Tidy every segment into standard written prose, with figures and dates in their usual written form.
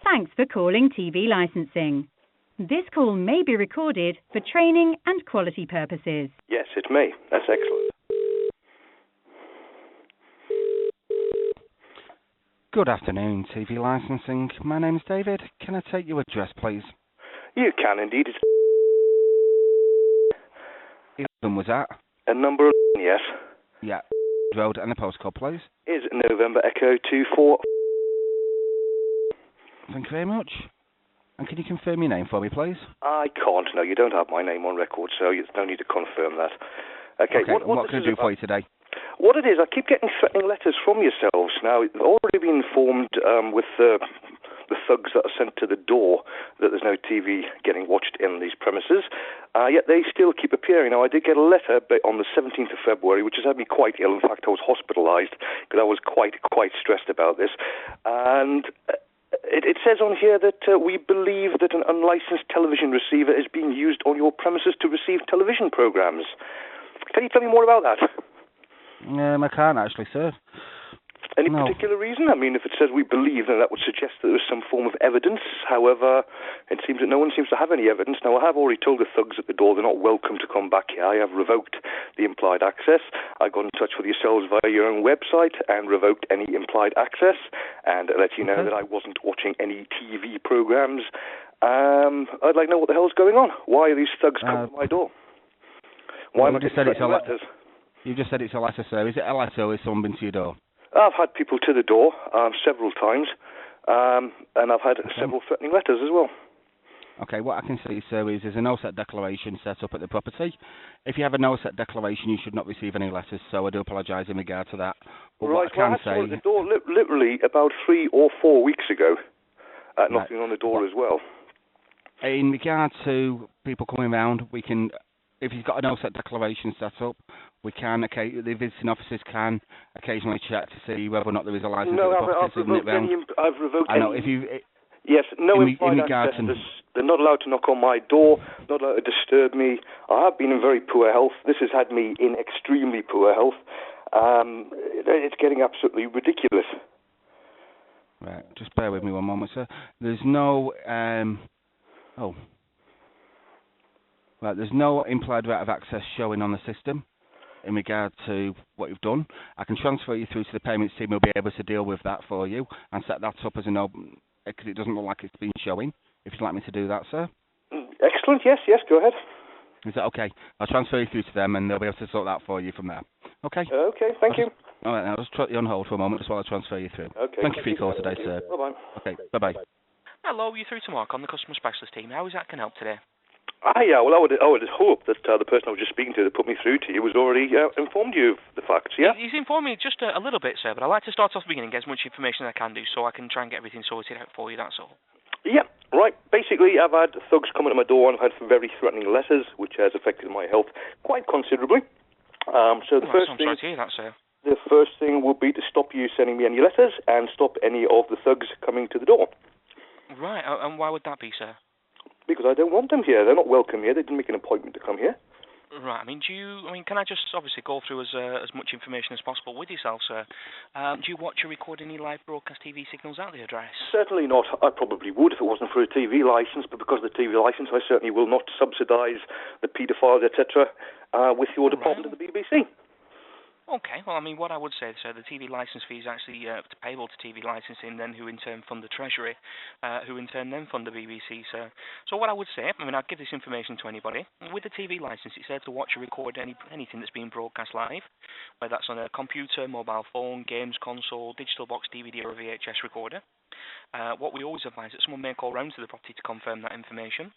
Thanks for calling TV licensing. This call may be recorded for training and quality purposes. Yes, it's me. That's excellent. Good afternoon, TV licensing. My name is David. Can I take your address, please? You can indeed. It's 11 was that? a number 11, yes. Yeah. Road and the postcode, please. Is November Echo 24. Thank you very much. And can you confirm your name for me, please? I can't. No, you don't have my name on record, so there's no need to confirm that. Okay, what can I do for you today? What it is, I keep getting threatening letters from yourselves. Now, I've already been informed with the thugs that are sent to the door that there's no TV getting watched in these premises, yet they still keep appearing. Now, I did get a letter on the 17th of February, which has had me quite ill. In fact, I was hospitalised because I was quite stressed about this. And it says on here that we believe that an unlicensed television receiver is being used on your premises to receive television programmes. Can you tell me more about that? I can't actually, sir. Any particular reason? I mean, if it says we believe, then that would suggest that there was some form of evidence. However, it seems that no one seems to have any evidence. Now, I have already told the thugs at the door they're not welcome to come back here. I have revoked the implied access. I got in touch with yourselves via your own website and revoked any implied access and let you know that I wasn't watching any TV programmes. I'd like to know what the hell's going on. Why are these thugs coming to my door? Why am I getting letters? You just said it's a letter, sir. Is it a letter or is someone been to your door? I've had people to the door several times, and I've had several threatening letters as well. Okay, what I can see, sir, is there's a no-set declaration set up at the property. If you have a no-set declaration, you should not receive any letters, so I do apologise in regard to that. But right, what I can I had the door literally about 3 or 4 weeks ago, knocking on the door as well. In regard to people coming round, we can... If you've got a no-set declaration set up, we can, the visiting officers can occasionally check to see whether or not there is a licence at the property. I've revoked I know, yes, no implied access. They're not allowed to knock on my door, not allowed to disturb me. I have been in very poor health. This has had me in extremely poor health. It's getting absolutely ridiculous. Right, just bear with me one moment, sir. There's no... there's no implied right of access showing on the system in regard to what you've done. I can transfer you through to the payments team who'll be able to deal with that for you and set that up as a no, because it doesn't look like it's been showing. If you'd like me to do that, sir. Excellent, yes, go ahead. Is that okay? I'll transfer you through to them and they'll be able to sort that for you from there. Okay? Okay, thank you. All right, now, I'll just trot you on hold for a moment just while I transfer you through. Okay. Thank you for your call today, sir. Bye-bye. Okay, bye-bye. Hello, you're through to Mark on the customer specialist team. How is that can help today? Yeah, well, I would hope that the person I was just speaking to that put me through to you was already informed you of the facts, yeah? He's informed me just a little bit, sir, but I'd like to start off the beginning, get as much information as I can do so I can try and get everything sorted out for you, that's all. Yeah, right. Basically, I've had thugs coming to my door and I've had some very threatening letters, which has affected my health quite considerably. I'm sorry to hear that, sir. The first thing would be to stop you sending me any letters and stop any of the thugs coming to the door. Right, and why would that be, sir? Because I don't want them here. They're not welcome here. They didn't make an appointment to come here. Right. Can I just obviously go through as much information as possible with yourself, sir? Do you watch or record any live broadcast TV signals at the address? Certainly not. I probably would if it wasn't for a TV licence, but because of the TV licence, I certainly will not subsidise the paedophiles, etc., with your department of the BBC. Okay, well, what I would say, sir, the TV licence fee is actually payable to TV licensing, then who in turn fund the Treasury, who in turn then fund the BBC, sir. So what I would say, I'd give this information to anybody. With the TV licence, it's there to watch or record anything that's being broadcast live, whether that's on a computer, mobile phone, games console, digital box, DVD or a VHS recorder. What we always advise is that someone may call round to the property to confirm that information.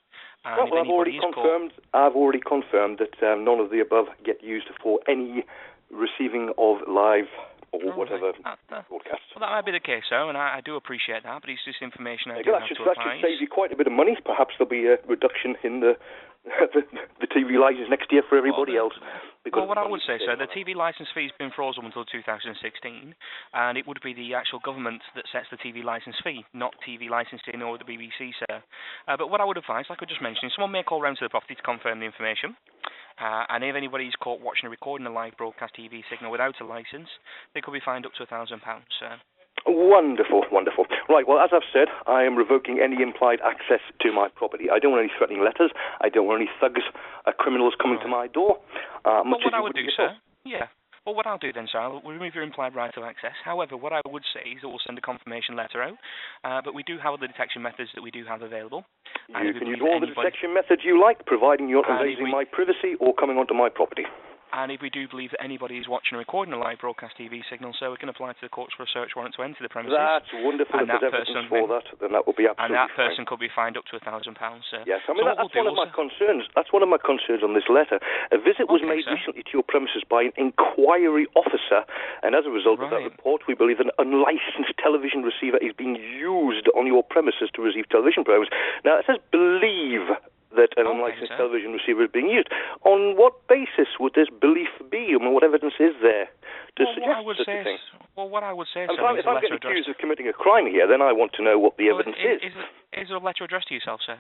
I've already confirmed that none of the above get used for any receiving of live or whatever broadcasts. Well, that might be the case, sir, and I do appreciate that, but it's just information I do have to advise. That should save you quite a bit of money. Perhaps there'll be a reduction in the TV licence next year for everybody else. Well, what I would say, sir, the TV licence fee has been frozen until 2016, and it would be the actual government that sets the TV licence fee, not TV licensing or the BBC, sir. But what I would advise, like I just mentioned, someone may call round to the property to confirm the information. And if anybody's caught watching or recording a live broadcast TV signal without a licence, they could be fined up to £1,000, sir. Wonderful, wonderful. Right, well, as I've said, I am revoking any implied access to my property. I don't want any threatening letters. I don't want any thugs, criminals coming to my door. Well, what I would do, sir, well, what I'll do then, sir, I'll remove your implied right of access. However, what I would say is that we'll send a confirmation letter out, but we do have other detection methods that we do have available. You can use all the detection methods you like, providing you're not invading my privacy or coming onto my property. And if we do believe that anybody is watching or recording a live broadcast TV signal, so we can apply to the courts for a search warrant to enter the premises. That's wonderful. And if there's evidence for that, then that would be absolutely fine. And that fine. person could be fined up to £1,000, sir. Yes, I mean, that's one of my concerns. That's one of my concerns on this letter. A visit was made recently to your premises by an inquiry officer, and as a result of that report, we believe an unlicensed television receiver is being used on your premises to receive television programs. Now, it says believe that an unlicensed television receiver is being used. On what basis would this belief be? I mean, what evidence is there to suggest such a thing? Well, what I would say, sir, if I'm getting accused of committing a crime here, then I want to know what the evidence is. Is there a letter addressed to yourself, sir?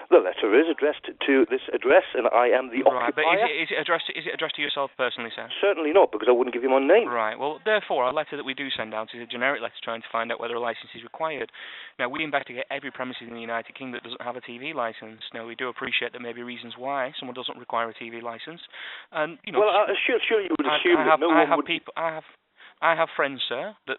The letter is addressed to this address, and I am the occupier. But is it addressed to yourself personally, sir? Certainly not, because I wouldn't give you my name. Right. Well, therefore, our letter that we do send out is a generic letter trying to find out whether a license is required. Now, we investigate every premises in the United Kingdom that doesn't have a TV license. Now, we do appreciate there may be reasons why someone doesn't require a TV license, and you know. Well, sure, you would assume that no one would. I have friends, sir, that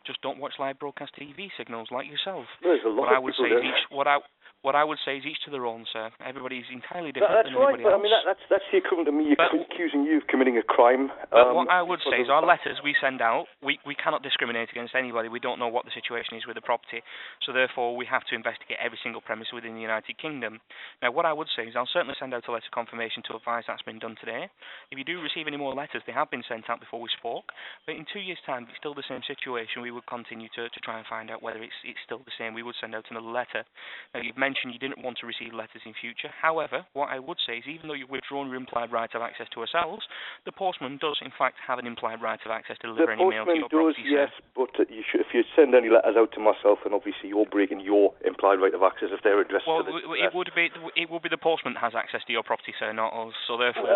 just don't watch live broadcast TV signals like yourself. There's a lot of people What I would say is each to their own, sir. Everybody's entirely different than everybody That's right, but else. I mean, that's the equivalent to me accusing you of committing a crime. But what I would say is our letters we send out, we cannot discriminate against anybody. We don't know what the situation is with the property. So therefore, we have to investigate every single premise within the United Kingdom. Now, what I would say is I'll certainly send out a letter confirmation to advise that's been done today. If you do receive any more letters, they have been sent out before we spoke. But in 2 years' time, if it's still the same situation, we would continue to try and find out whether it's still the same. We would send out another letter. Now, you've mentioned you didn't want to receive letters in future. However, what I would say is even though you've withdrawn your implied right of access to ourselves, the postman does in fact have an implied right of access to deliver any mail to your property. The postman does, yes, but if you send any letters out to myself, then obviously you're breaking your implied right of access if they're addressed to this. Well, it would be the postman that has access to your property, sir, not us. So therefore,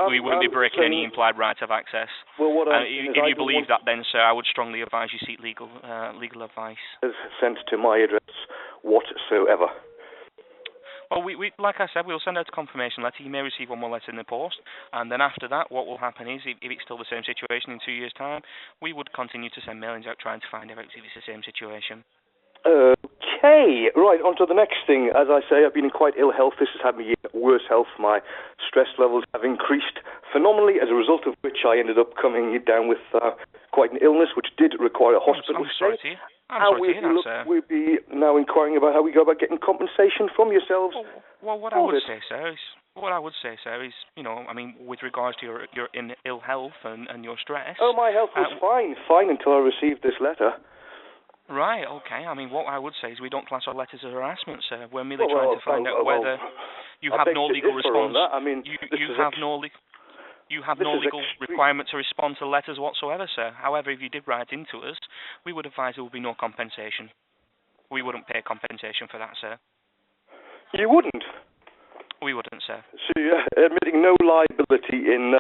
we wouldn't be breaking any implied right of access. Well, if you believe that, then, sir, I would strongly advise you seek legal advice. Sent to my address whatsoever. Well, we like I said, we'll send out a confirmation letter. You may receive one more letter in the post, and then after that, what will happen is, if it's still the same situation in 2 years' time, we would continue to send mailings out trying to find out if it's the same situation. Okay, right, on to the next thing. As I say, I've been in quite ill health. This has had me in worse health. My stress levels have increased phenomenally, as a result of which I ended up coming down with quite an illness, which did require a hospital stay. We'd be now inquiring about how we go about getting compensation from yourselves. Well, what I would say, sir, is, you know, I mean, with regards to your ill health and your stress. Oh, my health was fine until I received this letter. Right, okay. I mean, what I would say is we don't class our letters as harassment, sir. We're merely trying to find out whether you have no legal response. I mean, you have no legal requirement to respond to letters whatsoever, sir. However, if you did write into us, we would advise there would be no compensation. We wouldn't pay compensation for that, sir. You wouldn't? We wouldn't, sir. So you're admitting no liability in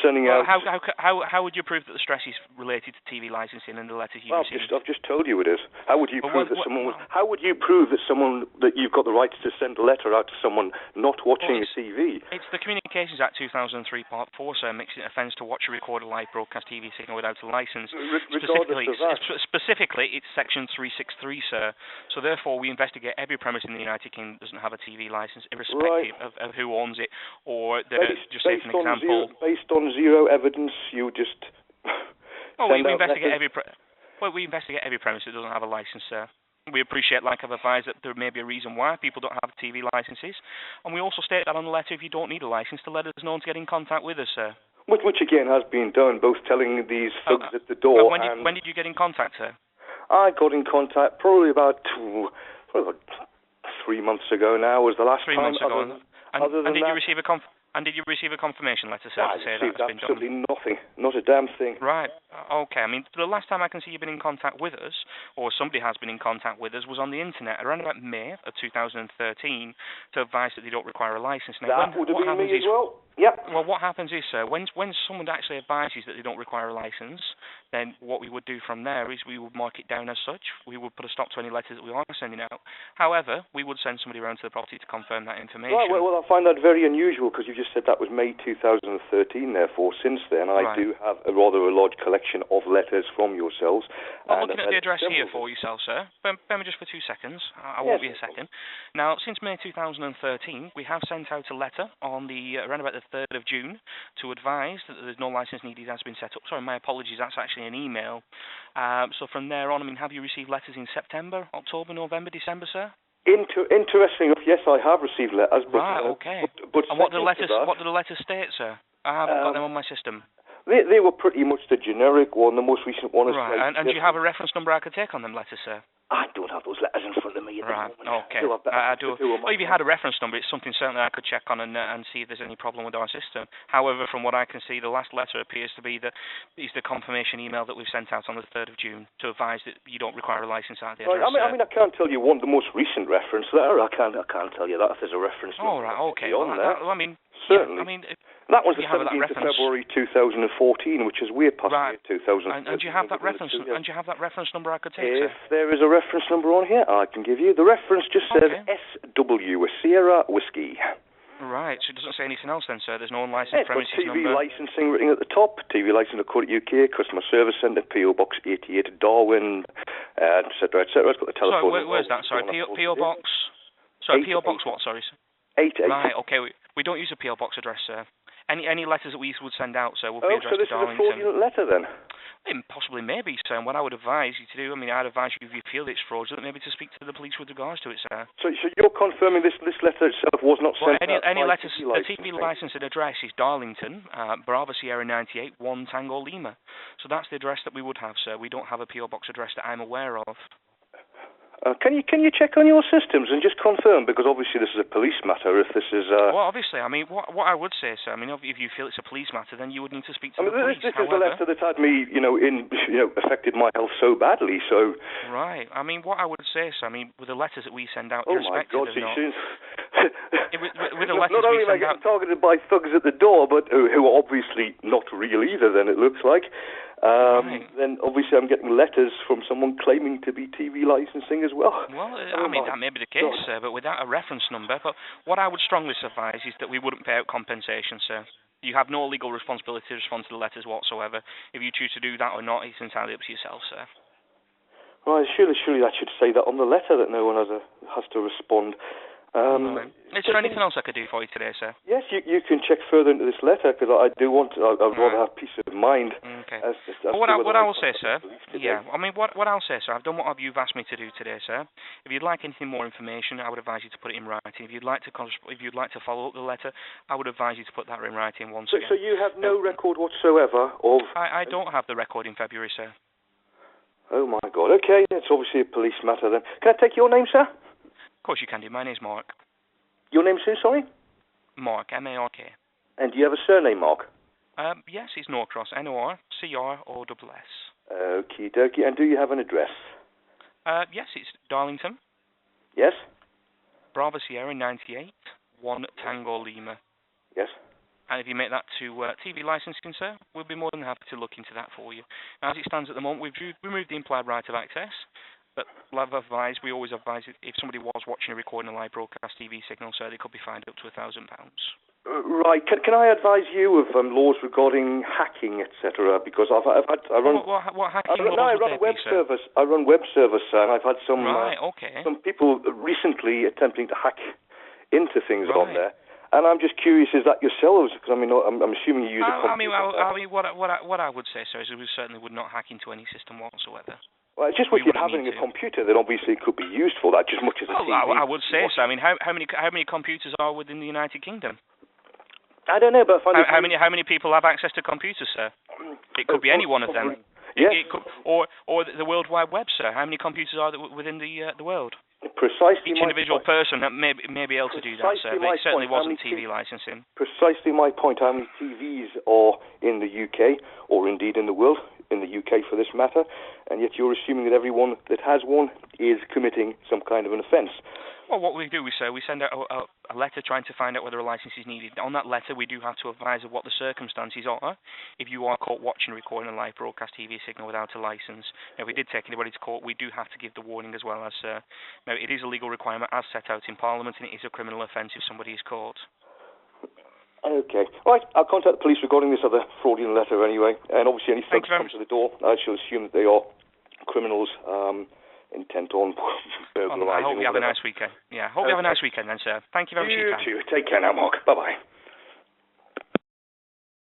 sending out... How would you prove that the stress is related to TV licensing in the letters you received? I've just told you it is. How would you prove that How would you prove that you've got the right to send a letter out to someone not watching your TV? It's the Communications Act 2003 Part 4, sir, makes it an offence to watch or record a live broadcast TV signal without a licence. Specifically, it's Section 363, sir. So therefore, we investigate every premise in the United Kingdom that doesn't have a TV licence, irrespective of who owns it, or just say for an example. Based on zero evidence, you just. We investigate every premise that doesn't have a licence, sir. We appreciate, like I've advised, that there may be a reason why people don't have TV licences, and we also state that on the letter if you don't need a licence to let us know to get in contact with us, sir. Which again has been done, both telling these thugs at the door. When did you get in contact, sir? I got in contact probably about 3 months ago. Now was the last 3 months ago. And did you receive a confirmation letter, sir, to say that it's been done? Absolutely nothing. Not a damn thing. Right. Okay. I mean, the last time I can see you've been in contact with us, or somebody has been in contact with us, was on the internet around about May of 2013 to advise that they don't require a licence. Now, that would have been me as well. Yep. Well, what happens is, sir, when someone actually advises that they don't require a license, then what we would do from there is we would mark it down as such. We would put a stop to any letters that we are sending out. However, we would send somebody around to the property to confirm that information. Right, well, I find that very unusual because you just said that was May 2013, therefore, since then I do have a rather large collection of letters from yourselves. Well, looking at the address here for yourself, sir, bear me just for 2 seconds. I won't be a second. Now, since May 2013, we have sent out a letter on around about the 3rd of June to advise that there's no license needed has been set up. Sorry, my apologies, that's actually an email. So from there on, I mean, have you received letters in September, October, November, December, sir? Interesting enough, yes, I have received letters. But, right, okay. But and what do the letters state, sir? I haven't got them on my system. They were pretty much the generic one, the most recent one. Right, and do you have a reference number I could take on them letters, sir? I don't have those letters in front of me at the moment. Okay. I do. Well, if you had a reference number, it's something certainly I could check on and see if there's any problem with our system. However, from what I can see, the last letter appears to be the confirmation email that we've sent out on the 3rd of June to advise that you don't require a license out of the address. Right, I mean, I can't tell you the most recent reference letter. I can't tell you that if there's a reference number. Oh, right, okay. Certainly. I mean, that was the 17th of February 2014, which is way past right. 2013. And do you have that reference? And do you have that reference number I could take? If there is a reference number on here, I can give you. The reference just says SW, Sierra Whiskey. Right, so it doesn't say anything else then, sir? There's no unlicensed premises TV number? licensing written at the top, TV license UK, Customer Service Centre, PO Box 88, Darwin, etc., etc. It's got the telephone. Sorry, where's that? Sorry, PO Box... Sorry, PO Box what, sorry, sir? 88. Right, okay, we don't use a PO Box address, sir. Any letters that we would send out, sir, will be addressed to Darlington. So this is a fraudulent letter, then? Possibly, maybe, sir. And what I would advise you to do, I mean, I'd advise you if you feel it's fraudulent, maybe to speak to the police with regards to it, sir. So you're confirming this letter itself was not sent out? Any letters, the TV licence and address is Darlington, Bravo Sierra 98, 1 Tango Lima. So that's the address that we would have, sir. We don't have a PO Box address that I'm aware of. Can you check on your systems and just confirm? Because obviously this is a police matter. If this is well, obviously, I mean, what I would say, sir. I mean, if you feel it's a police matter, then you would need to speak to the police. This is the letter that had me, affected my health so badly. So right. I mean, what I would say, sir. I mean, with the letters that we send out, oh my God, with the letters not only am I getting targeted by thugs at the door, but who are obviously not real either. Then it looks like. Then obviously I'm getting letters from someone claiming to be TV licensing as well. Well, I mean, that may be the case, sir, but without a reference number. But what I would strongly advise is that we wouldn't pay out compensation, sir. You have no legal responsibility to respond to the letters whatsoever. If you choose to do that or not, it's entirely up to yourself, sir. Well, surely that should say that on the letter that no one has to respond. Is there anything else I could do for you today, sir? Yes, you can check further into this letter because I do want to. I'd rather have peace of mind. Okay. What I will say, sir. Yeah. I mean, what I'll say, sir. I've done what you've asked me to do today, sir. If you'd like anything more information, I would advise you to put it in writing. If you'd like to follow up the letter, I would advise you to put that in writing once again. So you have no record whatsoever of. I don't have the record in February, sir. Oh my God. Okay, it's obviously a police matter then. Can I take your name, sir? Of course you can do. My name's Mark. Your name's who, sorry? Mark, M-A-R-K. And do you have a surname, Mark? Yes, it's Norcross, N-O-R-C-R-O-S-S. Okie dokie. And do you have an address? Yes, it's Darlington. Yes? Bravo Sierra 98, 1 Tango Lima. Yes. And if you make that to TV licensing, sir, we'll be more than happy to look into that for you. Now, as it stands at the moment, we've removed the implied right of access. But we always advise if somebody was watching a recording a live broadcast TV signal, sir, they could be fined up to £1,000. Right. Can I advise you of laws regarding hacking, etc.? Because I run. What hacking laws would web be, service. I run web service, sir, and I've had some some people recently attempting to hack into things on there. And I'm just curious, is that yourselves? Because I mean, I'm assuming you use a computer. What I would say, sir, is we certainly would not hack into any system whatsoever. Well, just with you having a computer, then obviously it could be used for that, just much as a TV. I would say so. I mean, how many computers are within the United Kingdom? I don't know, but how many people have access to computers, sir? It could be any one of them. Yes. It could, or the World Wide Web, sir. How many computers are there within the world? Precisely. Each individual person that may be able to do that, sir. But it certainly wasn't TV licensing. Precisely my point. How many TVs are in the UK, or indeed in the world? in the UK for this matter, and yet you're assuming that everyone that has one is committing some kind of an offence. Well, what we do is we send out a letter trying to find out whether a licence is needed. On that letter, we do have to advise of what the circumstances are if you are caught watching or recording a live broadcast TV signal without a licence. If we did take anybody to court, we do have to give the warning as well as now, it is a legal requirement as set out in Parliament, and it is a criminal offence if somebody is caught. Okay. All right, I'll contact the police regarding this other fraudulent letter anyway, and obviously any thugs come to the door, I shall assume that they are criminals, intent on burglarising. I hope you have a nice weekend. Yeah, hope you have a nice weekend then, sir. Thank you very much for your time. You too. Take care now, Mark. Bye-bye.